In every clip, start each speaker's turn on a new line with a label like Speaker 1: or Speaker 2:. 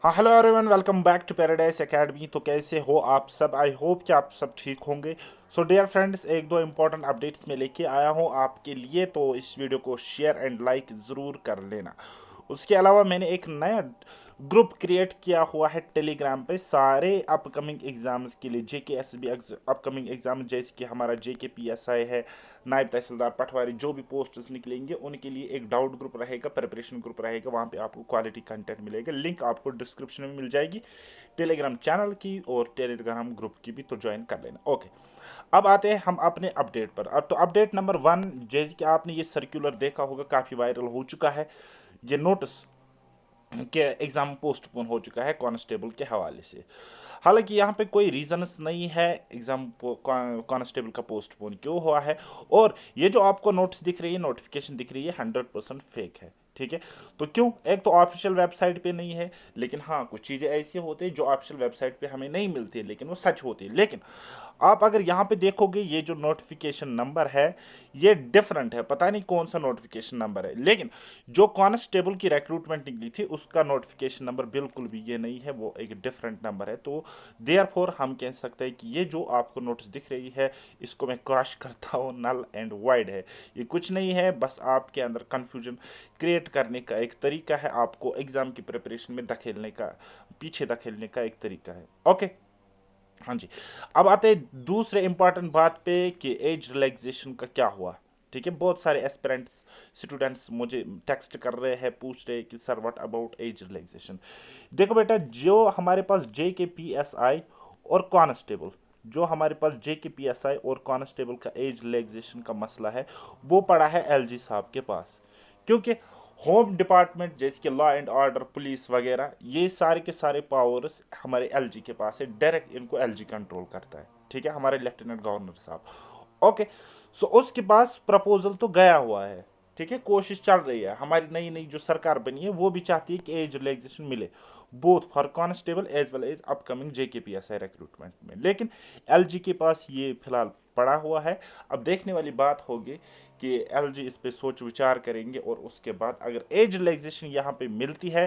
Speaker 1: हाँ, hello everyone, welcome back to Paradise Academy. तो कैसे हो आप सब? आई होप कि आप सब ठीक होंगे। सो डियर फ्रेंड्स, एक दो इम्पोर्टेंट अपडेट्स में लेके आया हूँ आपके लिए, तो इस वीडियो को शेयर एंड लाइक ज़रूर कर लेना। उसके अलावा मैंने एक नया ग्रुप क्रिएट किया हुआ है टेलीग्राम पे सारे अपकमिंग एग्जाम्स के लिए, जेके एस बी अपकमिंग एग्जाम, जैसे कि हमारा जेके पी एस आई है, नायब तहसीलदार पटवारी, जो भी पोस्ट्स निकलेंगे उनके लिए एक डाउट ग्रुप रहेगा, प्रिपरेशन ग्रुप रहेगा। वहाँ पे आपको क्वालिटी कंटेंट मिलेगा। लिंक आपको डिस्क्रिप्शन में मिल जाएगी टेलीग्राम चैनल की और टेलीग्राम ग्रुप की भी, तो ज्वाइन कर लेना। ओके, अब आते हैं हम अपने अपडेट पर। अब तो अपडेट नंबर 1, जैसे कि आपने ये सर्कुलर देखा होगा, काफ़ी वायरल हो चुका है। ये नोटिस के एग्ज़ाम पोस्टपोन हो चुका है कांस्टेबल के हवाले से। हालांकि यहाँ पे कोई रीजंस नहीं है एग्ज़ाम कांस्टेबल का पोस्टपोन क्यों हुआ है। और ये जो आपको नोटिस दिख रही है, नोटिफिकेशन दिख रही है, 100% फेक है। ठीक है, तो क्यों? एक तो ऑफिशियल वेबसाइट पे नहीं है, लेकिन हाँ, कुछ चीज़ें ऐसी होती है जो ऑफिशियल वेबसाइट पे हमें नहीं मिलती है, लेकिन वो सच होती है। लेकिन आप अगर यहाँ पे देखोगे, ये जो नोटिफिकेशन नंबर है ये डिफरेंट है, पता नहीं कौन सा नोटिफिकेशन नंबर है। लेकिन जो कांस्टेबल की रिक्रूटमेंट निकली थी उसका नोटिफिकेशन नंबर बिल्कुल भी ये नहीं है, वो एक डिफरेंट नंबर है। तो देयरफॉर हम कह सकते हैं कि ये जो आपको नोटिस दिख रही है, इसको मैं क्रॉस करता हूँ, नल एंड वाइड है। ये कुछ नहीं है, बस आपके अंदर कंफ्यूजन क्रिएट करने का एक तरीका है, आपको एग्जाम की प्रिपरेशन में धकेलने का, पीछे धकेलने का एक तरीका है। ओके, हाँ जी। अब आते हैं दूसरे इंपॉर्टेंट बात पे कि एज रिलैक्सेशन का क्या हुआ। ठीक है, बहुत सारे एस्पिरेंट्स स्टूडेंट्स मुझे टेक्स्ट कर रहे हैं, पूछ रहे हैं कि sir what about age relaxation. देखो बेटा, जो हमारे पास जे के पी एस आई और कांस्टेबल, जो हमारे पास जे के पी एस आई और कांस्टेबल का एज रिलैक्सेशन का मसला है, वो पड़ा है एलजी साहब के पास। क्योंकि होम डिपार्टमेंट जैसे कि लॉ एंड ऑर्डर, पुलिस वगैरह, ये सारे के सारे पावर्स हमारे एलजी के पास है। डायरेक्ट इनको एलजी कंट्रोल करता है। ठीक है, हमारे लेफ्टिनेंट गवर्नर साहब। ओके, सो उसके पास प्रपोजल तो गया हुआ है। ठीक है, कोशिश चल रही है। हमारी नई नई जो सरकार बनी है वो भी चाहती है कि एज रिलैक्सेशन मिले, both for constable as well as upcoming JKPSI recruitment में। लेकिन एलजी के पास ये फिलहाल पड़ा हुआ है। अब देखने वाली बात होगी कि एलजी इस पे सोच विचार करेंगे, और उसके बाद अगर एज रिलैक्सेशन यहाँ पे मिलती है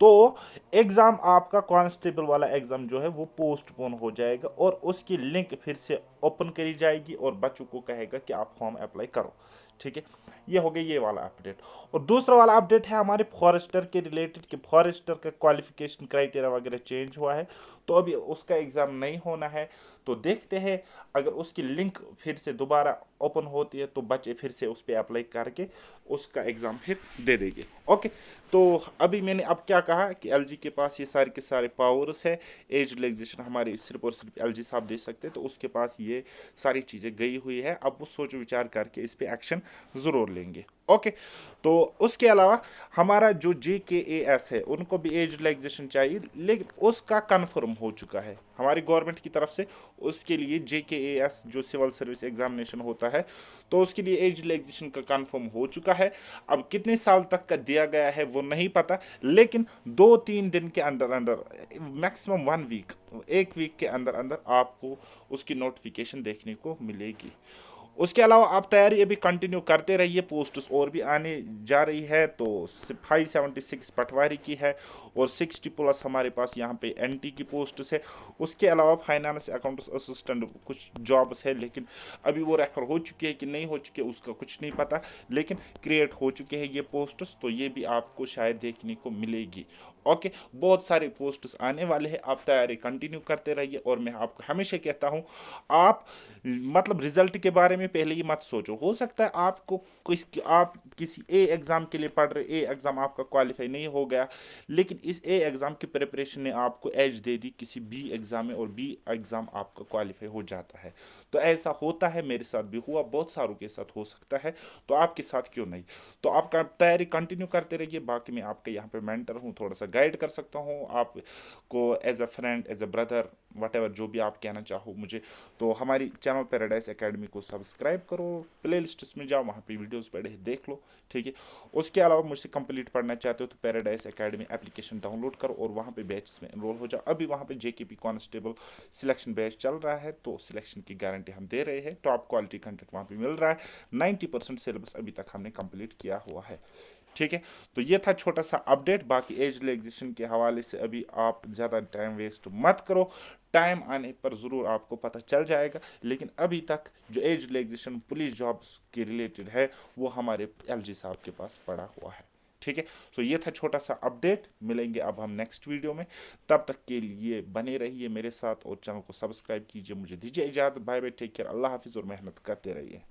Speaker 1: तो एग्ज़ाम, आपका कांस्टेबल वाला एग्ज़ाम जो है वो पोस्टपोन हो जाएगा, और उसकी लिंक फिर से ओपन करी जाएगी और बच्चों को कहेगा कि आप फॉर्म अप्लाई करो। ठीक है, ये हो गया ये वाला अपडेट। और दूसरा वाला अपडेट है हमारे फॉरेस्टर के रिलेटेड, कि फॉरेस्टर का क्वालिफिकेशन क्राइटेरिया वगैरह चेंज हुआ है, तो अभी उसका एग्ज़ाम नहीं होना है। तो देखते हैं, अगर उसकी लिंक फिर से दोबारा ओपन होती है तो बच्चे फिर से उस पर अप्लाई करके उसका एग्ज़ाम फिर दे देंगे। ओके, तो अभी मैंने अब क्या कहा कि एलजी के पास ये सारे के सारे पावर्स है। एज रिलैक्सेशन हमारे सिर्फ और सिर्फ एलजी साहब दे सकते हैं, तो उसके पास ये सारी चीज़ें गई हुई है। अब वो सोच विचार करके इस पर एक्शन ज़रूर लेंगे। ओके, तो उसके अलावा हमारा जो जे के ए एस है, उनको भी एज रिलैक्सेशन चाहिए, लेकिन उसका कन्फर्म हो चुका है हमारी गवर्नमेंट की तरफ से। उसके लिए जे के ए एस जो सिविल सर्विस एग्जामिनेशन होता है, तो उसके लिए एज रिलैक्सेशन का कन्फर्म हो चुका है। अब कितने साल तक का दिया गया है वो नहीं पता, लेकिन 2-3 दिन के अंदर अंदर, मैक्सिमम 1 वीक, एक वीक के अंदर अंदर आपको उसकी नोटिफिकेशन देखने को मिलेगी। उसके अलावा आप तैयारी अभी कंटिन्यू करते रहिए, पोस्ट्स और भी आने जा रही है। तो 576 पटवारी की है, और 60+ हमारे पास यहाँ पे एनटी की पोस्ट्स है। उसके अलावा फाइनेंस अकाउंट्स असिस्टेंट कुछ जॉब्स है, लेकिन अभी वो रेफर हो चुके हैं कि नहीं हो चुके उसका कुछ नहीं पता, लेकिन क्रिएट हो चुके हैं ये पोस्ट्स, तो ये भी आपको शायद देखने को मिलेगी। ओके, बहुत सारे पोस्ट्स आने वाले हैं, आप तैयारी कंटिन्यू करते रहिए। और मैं आपको हमेशा कहता हूँ, आप मतलब रिजल्ट के बारे में पहले ही मत सोचो। हो सकता है आपको आप किसी ए एग्जाम के लिए पढ़ रहे, ए एग्जाम आपका क्वालिफाई नहीं हो गया, लेकिन इस ए एग्जाम की प्रिपरेशन ने आपको एज दे दी किसी बी एग्जाम में, और बी एग्जाम आपका क्वालिफाई हो जाता है। तो ऐसा होता है, मेरे साथ भी हुआ, बहुत सारों के साथ हो सकता है, तो आपके साथ क्यों नहीं। तो आप तैयारी कंटिन्यू करते रहिए। बाकी मैं आपके यहाँ पे मेंटर हूँ, थोड़ा सा गाइड कर सकता हूँ आपको, as a friend, as a brother, whatever जो भी आप कहना चाहो मुझे। तो हमारी चैनल पैराडाइज एकेडमी को सब्सक्राइब करो, प्ले लिस्ट में जाओ, वहाँ पे वीडियोस पड़े हैं, देख लो। ठीक है, उसके अलावा मुझसे कंप्लीट पढ़ना चाहते हो तो पैराडाइज एकेडमी एप्लीकेशन डाउनलोड करो और वहाँ पे बैचेस में एनरोल हो जाओ। अभी वहाँ पे जेकेपी कांस्टेबल सिलेक्शन बैच चल रहा है, तो सिलेक्शन की गारंटी हम दे रहे हैं। टॉप क्वालिटी कंटेंट वहाँ पे मिल रहा है। 90% सिलेबस अभी तक हमने कंप्लीट किया हुआ है। ठीक है, तो ये था छोटा सा अपडेट। बाकी एज रिलैक्सेशन के हवाले से अभी आप ज़्यादा टाइम वेस्ट मत करो, टाइम आने पर ज़रूर आपको पता चल जाएगा। लेकिन अभी तक जो एज रिलैक्सेशन पुलिस जॉब्स के रिलेटेड है वो हमारे एलजी साहब के पास पड़ा हुआ है। ठीक है, तो ये था छोटा सा अपडेट। मिलेंगे अब हम नेक्स्ट वीडियो में, तब तक के लिए बने रहिए मेरे साथ और चैनल को सब्सक्राइब कीजिए। मुझे दीजिए इजाज़त, बाय बाय, टेक केयर, अल्लाह हाफिज़ और मेहनत करते रहिए।